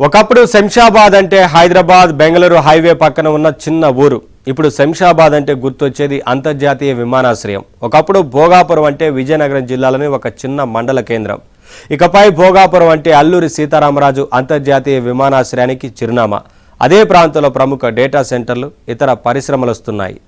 ఒకప్పుడు శంషాబాద్ అంటే హైదరాబాద్ బెంగళూరు హైవే పక్కన ఉన్న చిన్న ఊరు. ఇప్పుడు శంషాబాద్ అంటే గుర్తొచ్చేది అంతర్జాతీయ విమానాశ్రయం. ఒకప్పుడు భోగాపురం అంటే విజయనగరం జిల్లాలోని ఒక చిన్న మండల కేంద్రం. ఇకపై భోగాపురం అంటే అల్లూరి సీతారామరాజు అంతర్జాతీయ విమానాశ్రయానికి చిరునామా. అదే ప్రాంతంలో ప్రముఖ డేటా సెంటర్లు, ఇతర పరిశ్రమలు వస్తున్నాయి.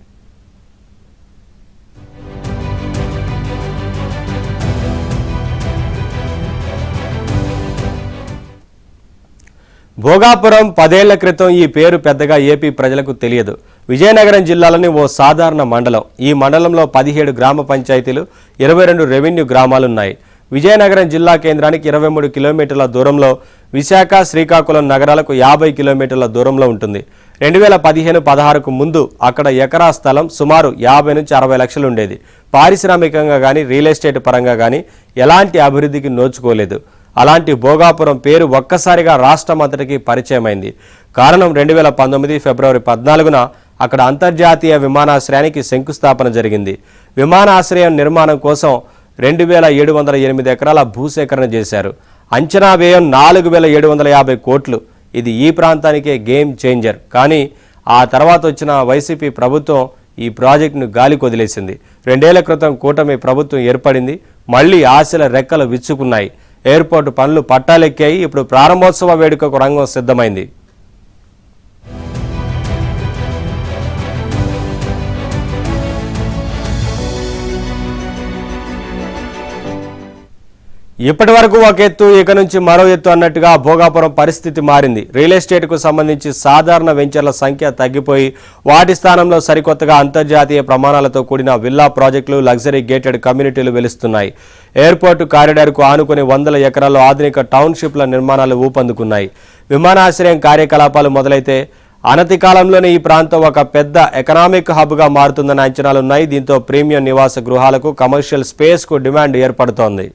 భోగాపురం 10 ఏళ్ల క్రితం ఈ పేరు పెద్దగా ఏపీ ప్రజలకు తెలియదు. విజయనగరం జిల్లాలోని ఓ సాధారణ మండలం. ఈ మండలంలో 17 గ్రామ పంచాయతీలు, 22 రెవెన్యూ గ్రామాలున్నాయి. విజయనగరం జిల్లా కేంద్రానికి 23 కిలోమీటర్ల దూరంలో, విశాఖ, శ్రీకాకుళం నగరాలకు 50 కిలోమీటర్ల దూరంలో ఉంటుంది. 2015-16కు ముందు అక్కడ ఎకరా స్థలం సుమారు 50 నుంచి 60 లక్షలు ఉండేది. పారిశ్రామికంగా కానీ, రియల్ ఎస్టేట్ పరంగా కానీ ఎలాంటి అభివృద్ధికి నోచుకోలేదు. అలాంటి భోగాపురం పేరు ఒక్కసారిగా రాష్ట్రమంతటికి పరిచయమైంది. కారణం 2019 ఫిబ్రవరి 14న అక్కడ అంతర్జాతీయ విమానాశ్రయానికి శంకుస్థాపన జరిగింది. విమానాశ్రయం నిర్మాణం కోసం 2708 ఎకరాల భూసేకరణ చేశారు. అంచనా వ్యయం 4750 కోట్లు. ఇది ఈ ప్రాంతానికే గేమ్ చేంజర్. కానీ ఆ తర్వాత వచ్చిన వైసీపీ ప్రభుత్వం ఈ ప్రాజెక్టును గాలికి వదిలేసింది. 2 ఏళ్ల క్రితం కూటమి ప్రభుత్వం ఏర్పడింది. మళ్లీ ఆశల రెక్కలు విచ్చుకున్నాయి. ఎయిర్పోర్టు పనులు పట్టాలెక్కాయి. ఇప్పుడు ప్రారంభోత్సవ వేడుకకు రంగం సిద్ధమైంది. ఇప్పటి వరకు ఒక ఎత్తు, ఇక నుంచి మరో ఎత్తు అన్నట్టుగా భోగాపురం పరిస్థితి మారింది. రియల్ ఎస్టేట్కు సంబంధించి సాధారణ వెంచర్ల సంఖ్య తగ్గిపోయి వాటి స్థానంలో సరికొత్తగా అంతర్జాతీయ ప్రమాణాలతో కూడిన విల్లా ప్రాజెక్టులు, లగ్జరీ గేటెడ్ కమ్యూనిటీలు వెలుస్తున్నాయి. ఎయిర్పోర్టు కారిడార్కు ఆనుకుని 100 ఎకరాల్లో ఆధునిక టౌన్షిప్ల నిర్మాణాలు ఊపందుకున్నాయి. విమానాశ్రయం కార్యకలాపాలు మొదలైతే అనతి కాలంలోనే ఈ ప్రాంతం ఒక పెద్ద ఎకనామిక్ హబ్గా మారుతుందన్న అంచనాలున్నాయి. దీంతో ప్రీమియం నివాస గృహాలకు, కమర్షియల్ స్పేస్కు డిమాండ్ ఏర్పడుతోంది.